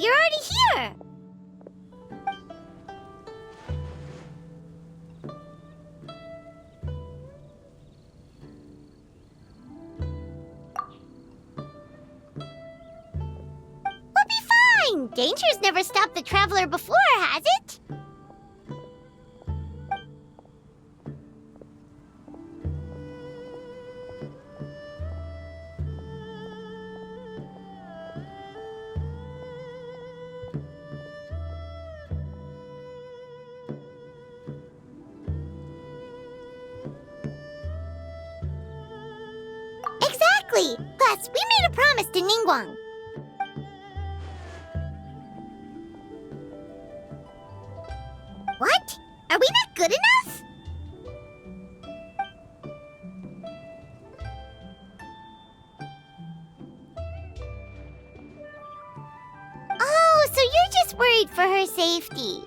You're already here! We'll be fine! Danger's never stopped the traveler before, has it? Plus, we made a promise to Ningguang. What? Are we not good enough? Oh, so you're just worried for her safety.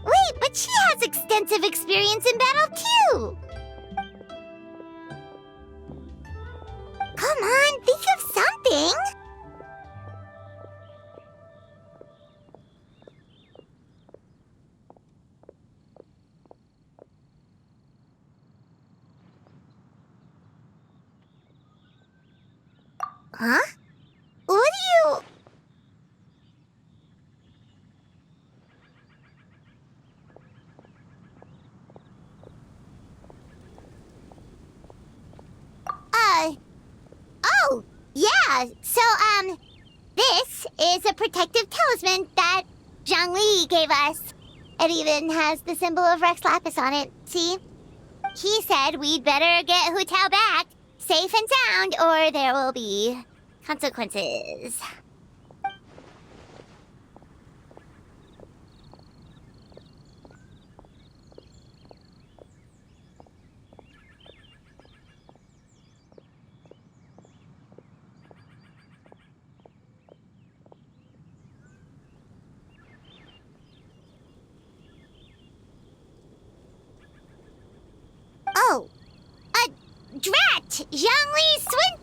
Wait, but she has extensive experience in battle too. Come on, think of something! Huh? What do you... Oh, yeah, so, this is a protective talisman that Zhongli gave us. It even has the symbol of Rex Lapis on it, see? He said we'd better get Hu Tao back, safe and sound, or there will be consequences. Oh, drat! Zhongli Swin...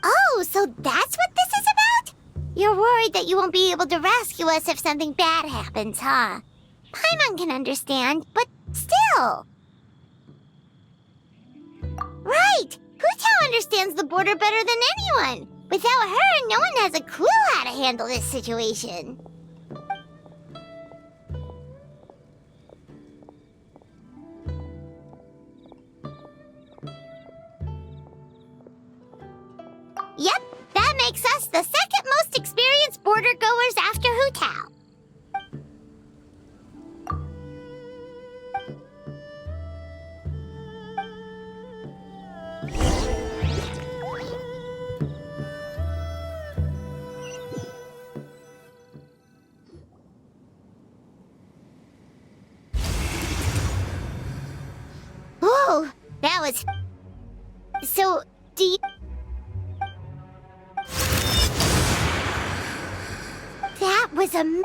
Oh, so that's what this is about? You're worried that you won't be able to rescue us if something bad happens, huh? Paimon can understand, but still. Right! Hu Tao understands the border better than anyone. Without her, no one has a clue how to handle this situation. Yep, that makes us the second most experienced border goers after Hu Tao. Whoa, that was... So, do you... That was a...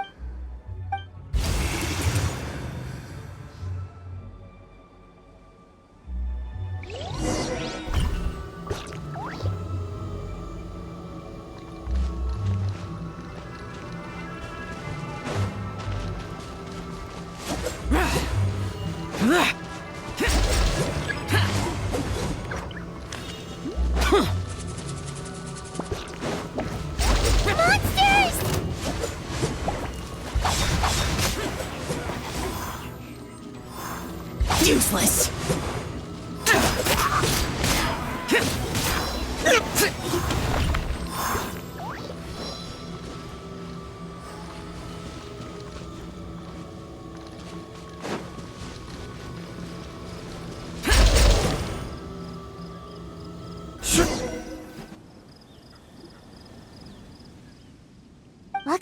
Useless.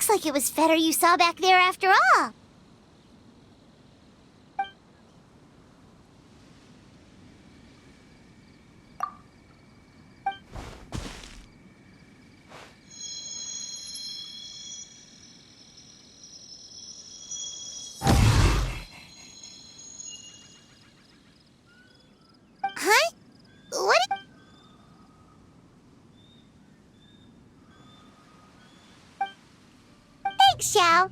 Looks like it was Fetter you saw back there after all. Huh? What? Thanks, Xiao.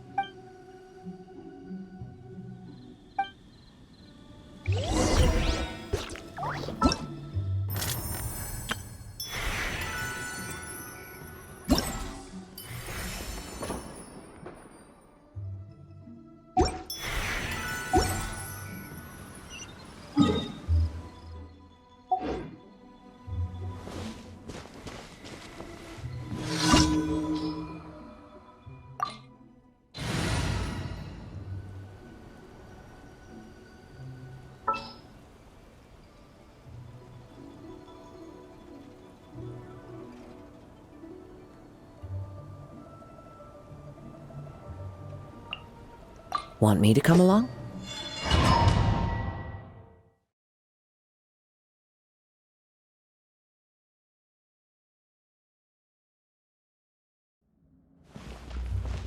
Want me to come along?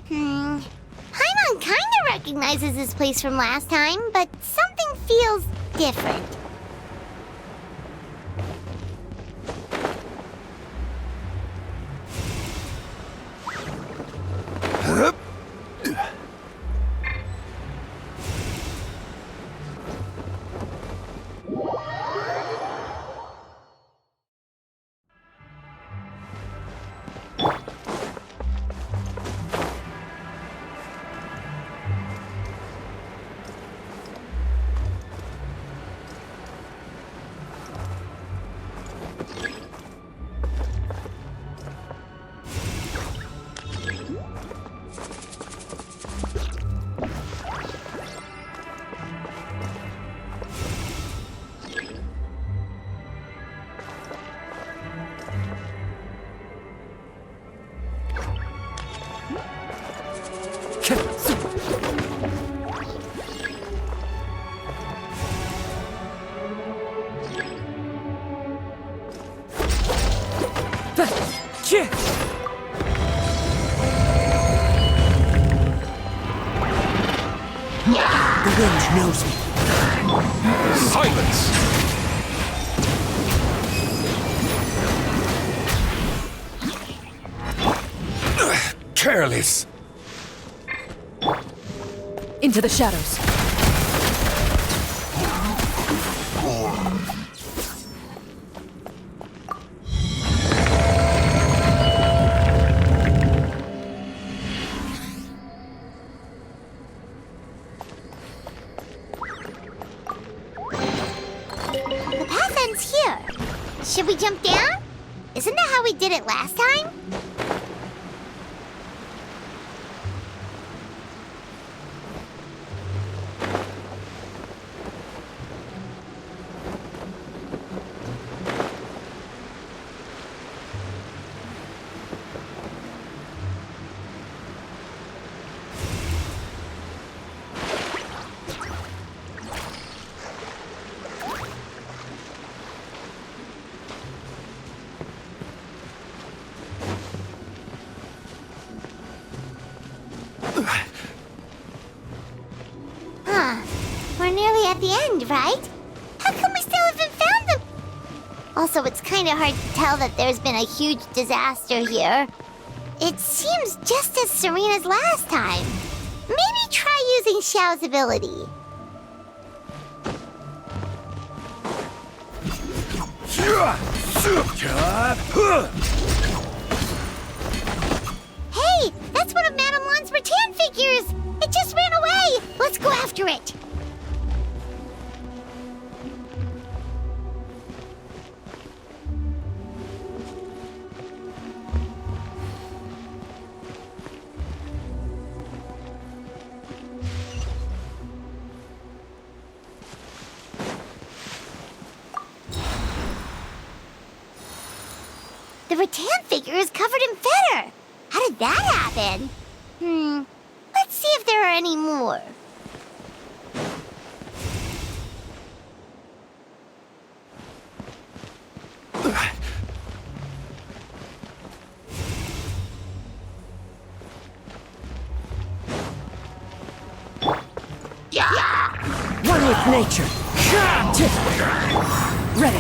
Paimon kinda recognizes this place from last time, but something feels different. The wind knows me. Silence! Careless! Into the shadows. The path ends here. Should we jump down? Isn't that how we did it last time? We're nearly at the end, right? How come we still haven't found them? Also, it's kind of hard to tell that there's been a huge disaster here. It seems just as serene as last time. Maybe try using Xiao's ability. Hey, that's one of Madame Lan's rattan figures! It just ran away! Let's go after it! The rattan figure is covered in feather. How did that happen? Let's see if there are any more. One with nature. Ready.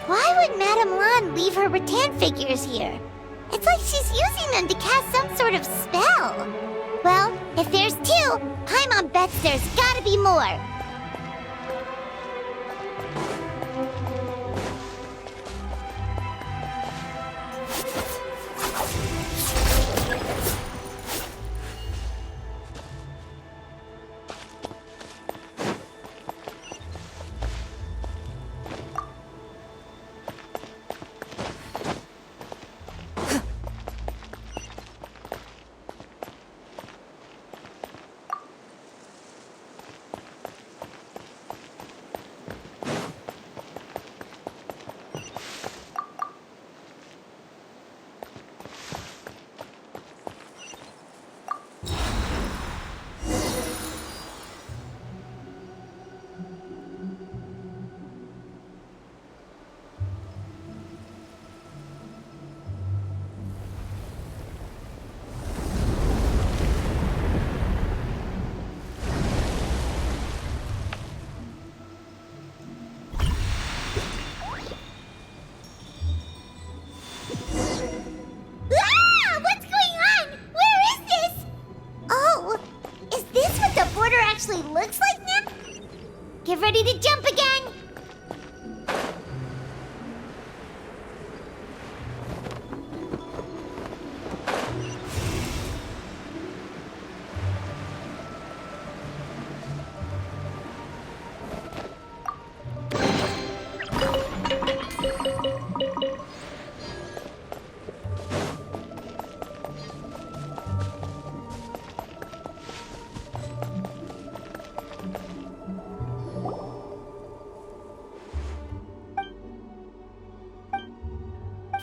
Why would Madame Lan leave her rattan figures here? It's like she's using them to cast some sort of spell. Well, if there's two, Paimon bets there's gotta be more. Actually looks like now? Get ready to jump again!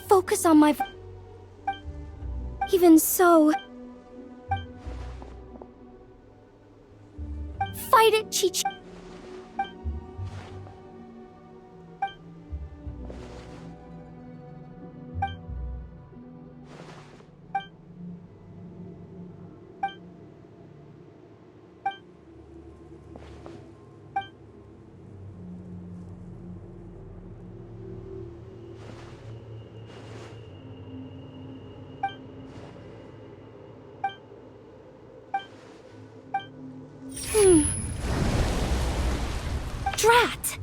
Focus on my... Even so... Fight it, Chi-Chi. Drat!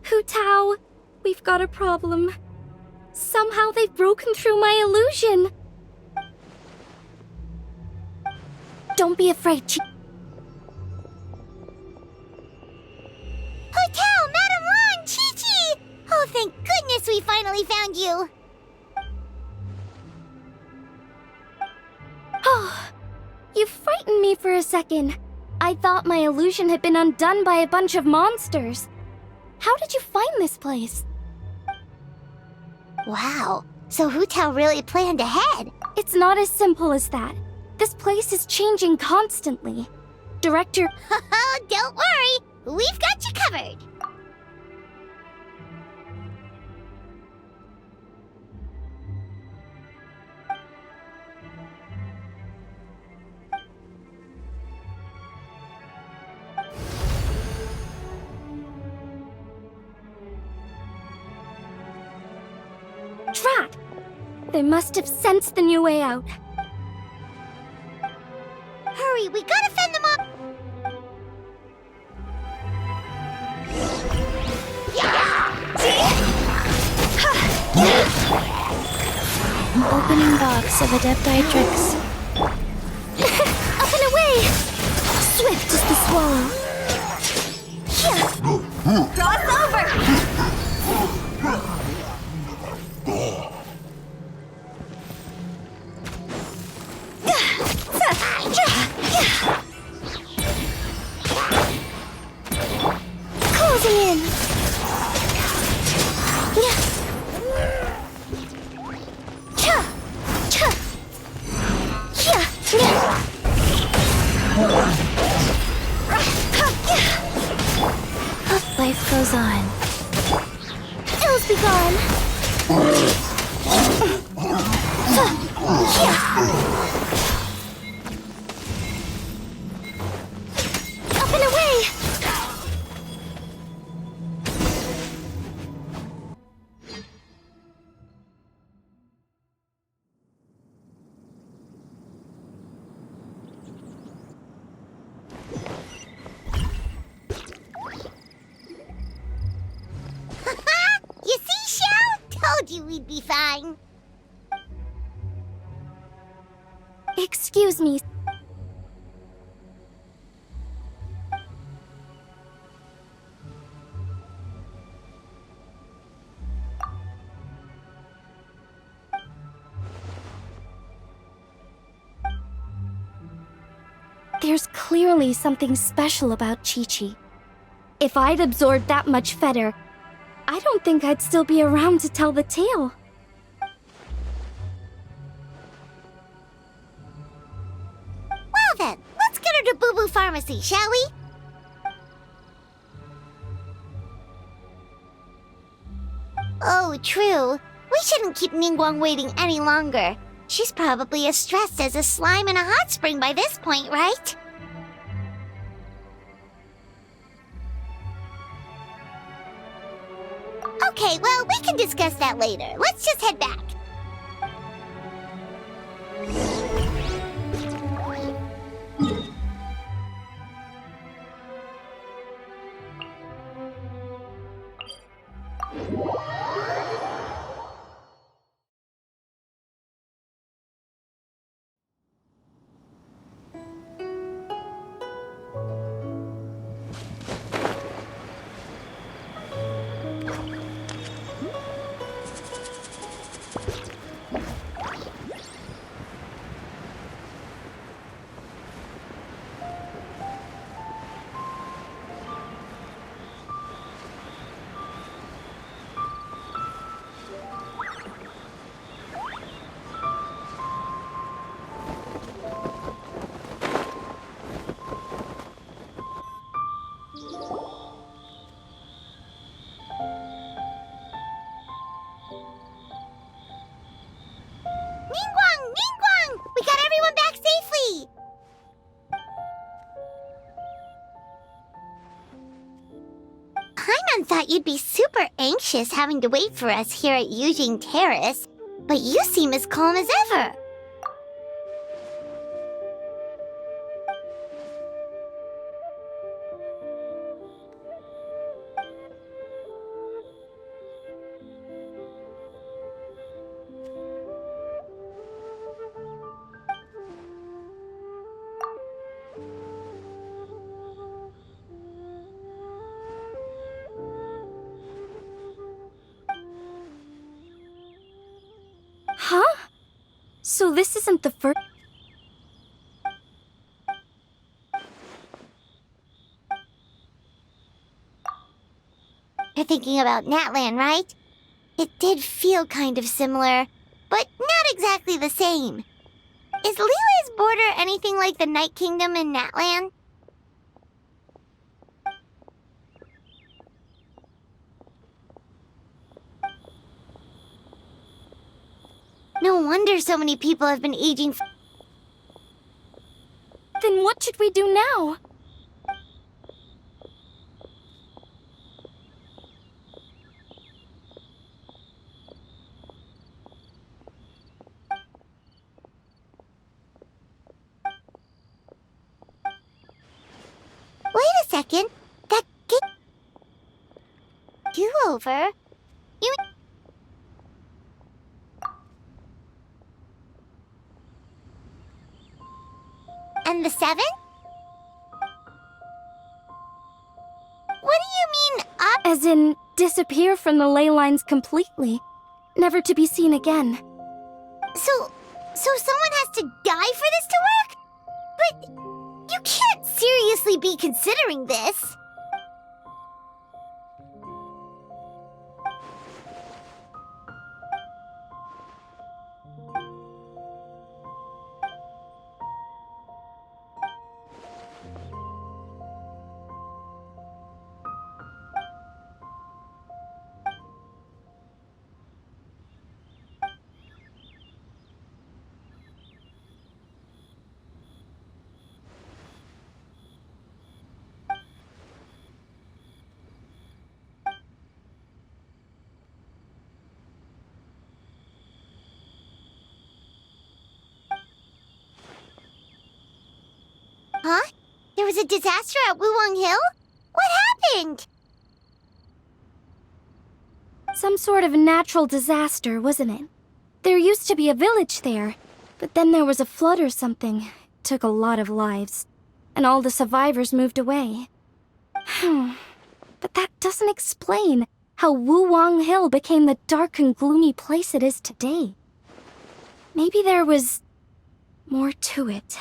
Hu Tao, we've got a problem. Somehow they've broken through my illusion. Don't be afraid, Hotel, Madame Lan, Chi-Chi! Oh, thank goodness we finally found you! Oh, you frightened me for a second. I thought my illusion had been undone by a bunch of monsters. How did you find this place? Wow, so Hu Tao really planned ahead. It's not as simple as that. This place is changing constantly. Director... Don't worry, we've got you covered. Drat! They must have sensed the new way out. hurry! We gotta fend them off! Opening box of Adepti tricks. Up and away! Swift as the swallow. Cross over! Closing in. Life goes on. Ills be gone. Up and away. You see, Shell? Told you we'd be fine. Excuse me. There's clearly something special about Chi-Chi. If I'd absorbed that much fetter, I don't think I'd still be around to tell the tale. Well then, let's get her to Boo Boo Pharmacy, shall we? Oh, true. We shouldn't keep Ningguang waiting any longer. She's probably as stressed as a slime in a hot spring by this point, right? Okay, well, we can discuss that later. Let's just head back. Ningguang! Ningguang! We got everyone back safely! Paimon thought you'd be super anxious having to wait for us here at Yujing Terrace, but you seem as calm as ever. Huh? So this isn't the first... You're thinking about Natlan, right? It did feel kind of similar, but not exactly the same. Is Lily's border anything like the Night Kingdom in Natlan? No wonder so many people have been aging. Then what should we do now? second. That get you over. You. And the 7? What do you mean up? As in, disappear from the ley lines completely, never to be seen again. So someone has to die for this to work? But you can't seriously be considering this. Huh? There was a disaster at Wuwang Hill? What happened? Some sort of natural disaster, wasn't it? There used to be a village there, but then there was a flood or something. It took a lot of lives, and all the survivors moved away. But that doesn't explain how Wuwang Hill became the dark and gloomy place it is today. Maybe there was more to it.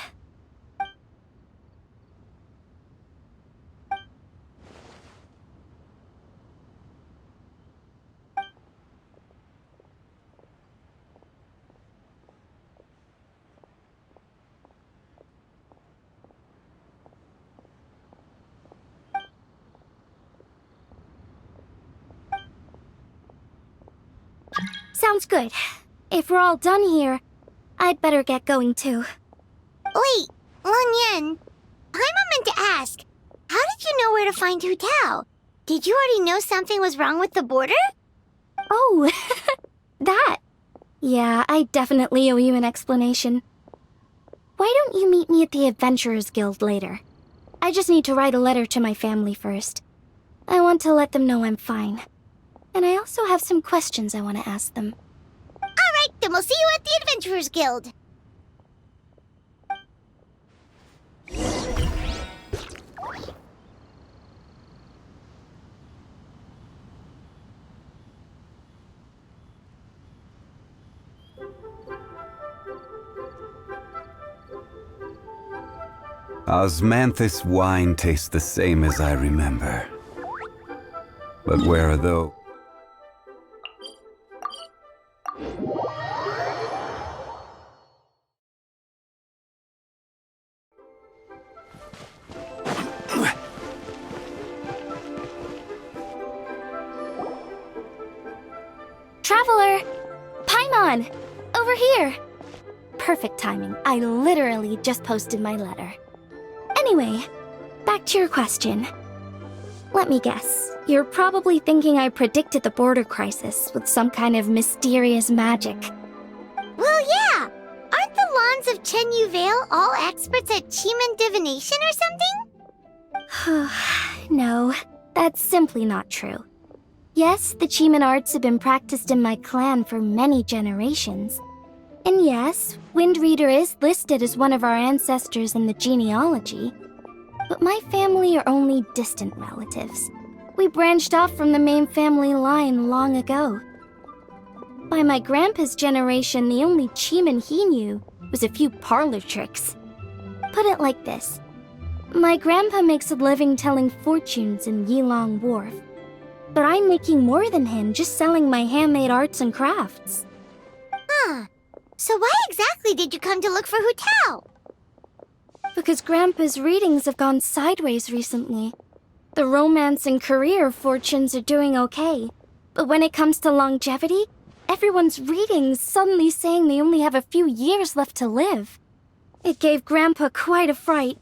Sounds good. If we're all done here, I'd better get going too. Wait, Lun Yan. Paimon meant to ask, how did you know where to find Hu Tao? Did you already know something was wrong with the border? Oh, that. Yeah, I definitely owe you an explanation. Why don't you meet me at the Adventurers Guild later? I just need to write a letter to my family first. I want to let them know I'm fine. And I also have some questions I want to ask them. Alright, then we'll see you at the Adventurers Guild. Osmanthus wine tastes the same as I remember. But where are those? Traveler! Paimon! Over here! Perfect timing. I literally just posted my letter. Anyway, back to your question. Let me guess. You're probably thinking I predicted the border crisis with some kind of mysterious magic. Well, yeah. Aren't the Lawns of Chen Yu Vale all experts at Chiman divination or something? No, that's simply not true. Yes, the Chiman arts have been practiced in my clan for many generations. And yes, Wind Reader is listed as one of our ancestors in the genealogy. But my family are only distant relatives. We branched off from the main family line long ago. By my grandpa's generation, the only Chiman he knew was a few parlor tricks. Put it like this. My grandpa makes a living telling fortunes in Yilong Wharf. But I'm making more than him just selling my handmade arts and crafts. Huh. So why exactly did you come to look for Hu Tao? Because Grandpa's readings have gone sideways recently. The romance and career fortunes are doing okay. But when it comes to longevity, everyone's readings suddenly saying they only have a few years left to live. It gave Grandpa quite a fright.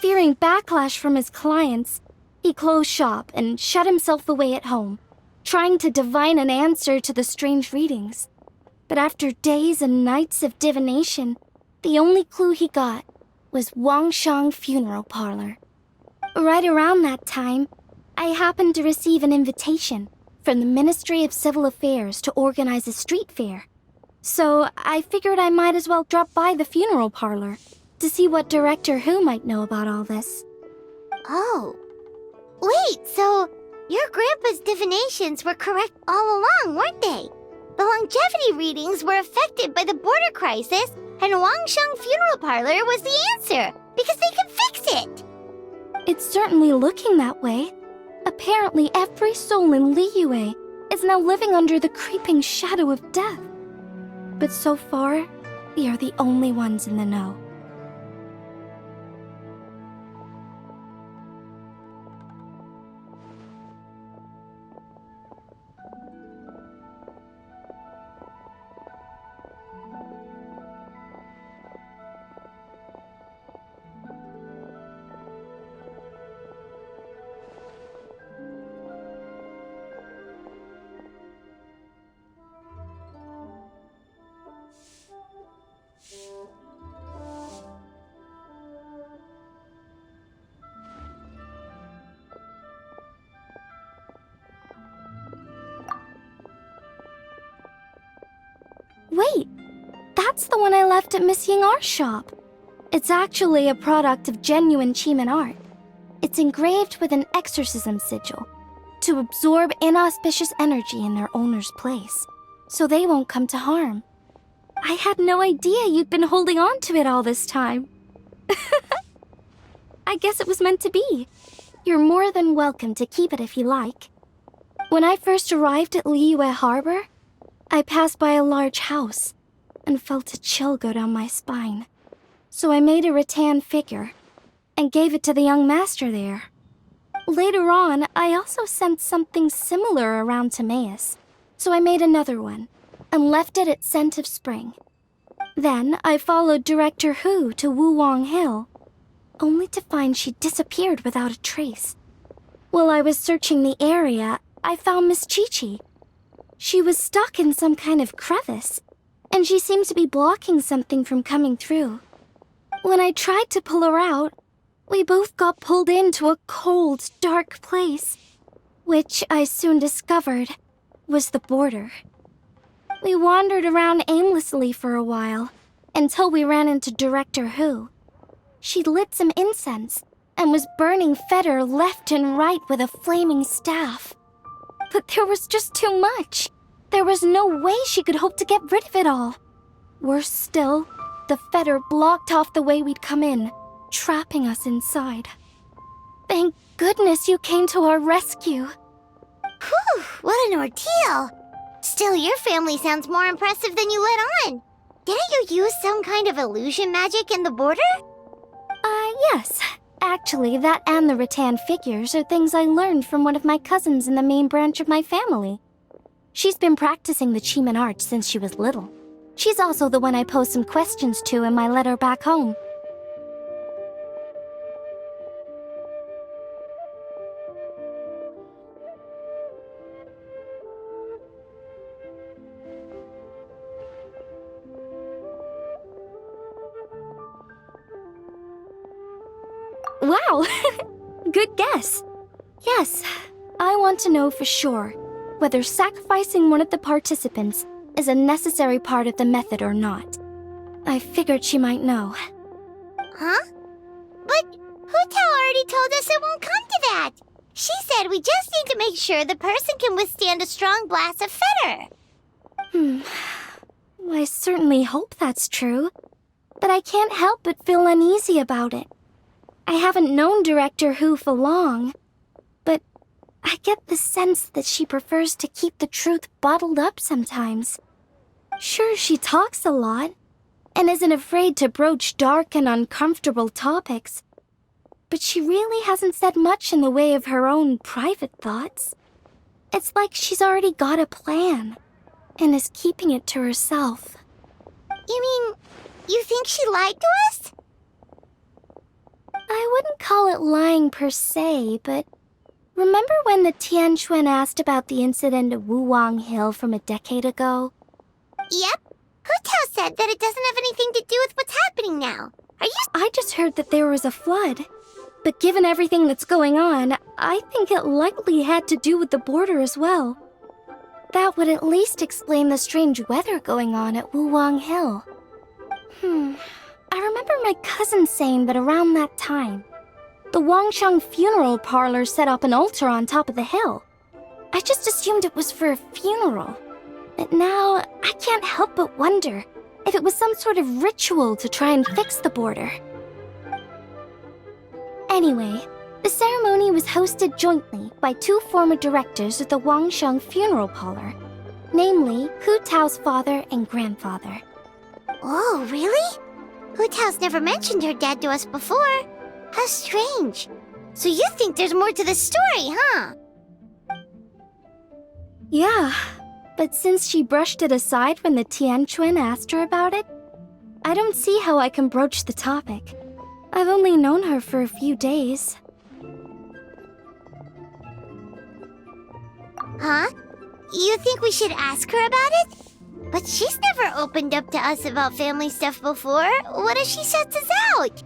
Fearing backlash from his clients, he closed shop and shut himself away at home, trying to divine an answer to the strange readings. But after days and nights of divination, the only clue he got was Wangshang Funeral Parlor. Right around that time, I happened to receive an invitation from the Ministry of Civil Affairs to organize a street fair. So I figured I might as well drop by the funeral parlor to see what Director Who might know about all this. Oh. Wait, so your grandpa's divinations were correct all along, weren't they? The longevity readings were affected by the border crisis, and Wangsheng Funeral Parlor was the answer, because they can fix it! It's certainly looking that way. Apparently every soul in Liyue is now living under the creeping shadow of death. But so far, we are the only ones in the know. Wait, that's the one I left at Miss Yingar's shop. It's actually a product of genuine Chiman art. It's engraved with an exorcism sigil to absorb inauspicious energy in their owner's place, so they won't come to harm. I had no idea you'd been holding on to it all this time. I guess it was meant to be. You're more than welcome to keep it if you like. When I first arrived at Liyue Harbor, I passed by a large house and felt a chill go down my spine. So I made a rattan figure and gave it to the young master there. Later on, I also sensed something similar around Timaeus, so I made another one and left it at Scent of Spring. Then I followed Director Who to Wuwang Hill, only to find she disappeared without a trace. While I was searching the area, I found Miss Chi-Chi. She was stuck in some kind of crevice, and she seemed to be blocking something from coming through. When I tried to pull her out, we both got pulled into a cold, dark place, which I soon discovered was the border. We wandered around aimlessly for a while, until we ran into Director Who. She lit some incense and was burning Feder left and right with a flaming staff. But there was just too much. There was no way she could hope to get rid of it all. Worse still, the Feder blocked off the way we'd come in, trapping us inside. Thank goodness you came to our rescue. Whew, what an ordeal! Still, your family sounds more impressive than you let on. Didn't you use some kind of illusion magic in the border? Yes. Actually, that and the rattan figures are things I learned from one of my cousins in the main branch of my family. She's been practicing the Chiman art since she was little. She's also the one I posed some questions to in my letter back home. Wow! Good guess. Yes, I want to know for sure whether sacrificing one of the participants is a necessary part of the method or not. I figured she might know. Huh? But Hutao already told us it won't come to that. She said we just need to make sure the person can withstand a strong blast of Feder. I certainly hope that's true, but I can't help but feel uneasy about it. I haven't known Director Who for long, but I get the sense that she prefers to keep the truth bottled up sometimes. Sure, she talks a lot, and isn't afraid to broach dark and uncomfortable topics, but she really hasn't said much in the way of her own private thoughts. It's like she's already got a plan, and is keeping it to herself. You mean, you think she lied to us? I wouldn't call it lying per se, but remember when the Tianquan asked about the incident at Wuwang Hill from a decade ago? Yep. Hutao said that it doesn't have anything to do with what's happening now. Are you... I just heard that there was a flood, but given everything that's going on, I think it likely had to do with the border as well. That would at least explain the strange weather going on at Wuwang Hill. I remember my cousin saying that around that time, the Wangsheng funeral parlor set up an altar on top of the hill. I just assumed it was for a funeral. But now, I can't help but wonder if it was some sort of ritual to try and fix the border. Anyway, the ceremony was hosted jointly by two former directors of the Wangsheng funeral parlor, namely Hu Tao's father and grandfather. Oh, really? Hu Tao's never mentioned her dad to us before. How strange. So you think there's more to the story, huh? Yeah, but since she brushed it aside when the Tianquan asked her about it, I don't see how I can broach the topic. I've only known her for a few days. Huh? You think we should ask her about it? But she's never opened up to us about family stuff before. What if she shuts us out?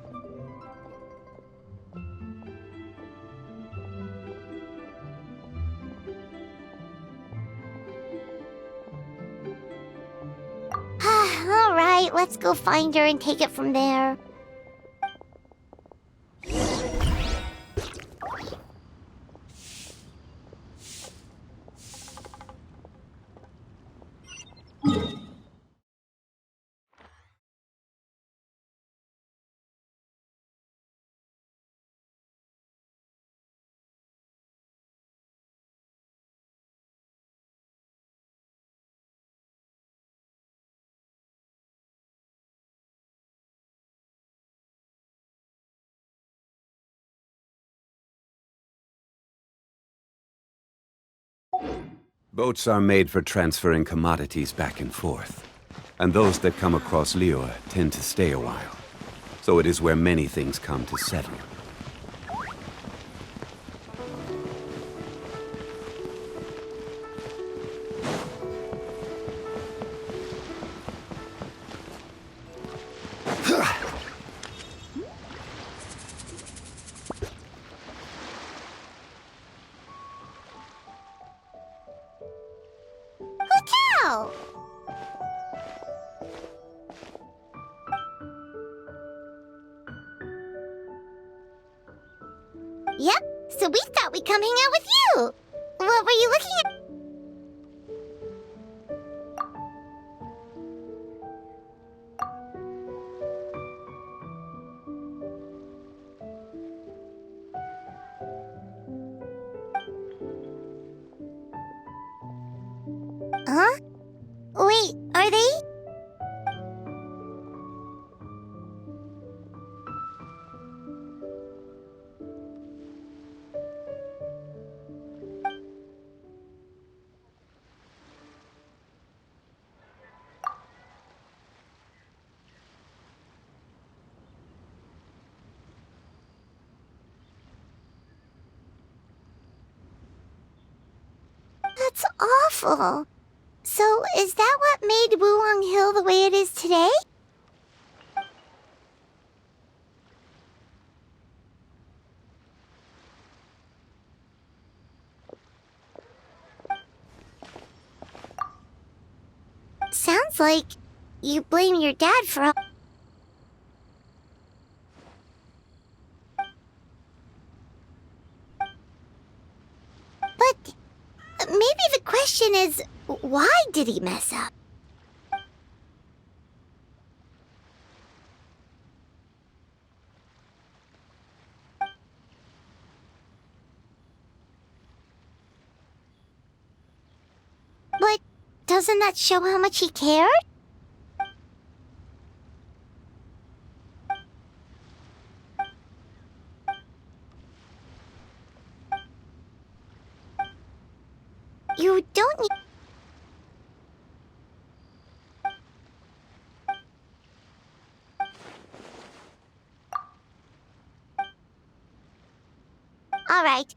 All right, let's go find her and take it from there. Boats are made for transferring commodities back and forth. And those that come across Liu tend to stay a while. So it is where many things come to settle. Hotel! Yep, so we thought we'd come hang out with you. What were you looking at? Huh? Wait, are they? That's awful. So, is that what made Wuwang Hill the way it is today? Sounds like you blame your dad for all... But maybe the question is, why did he mess up? But doesn't that show how much he cared? You don't need... All right,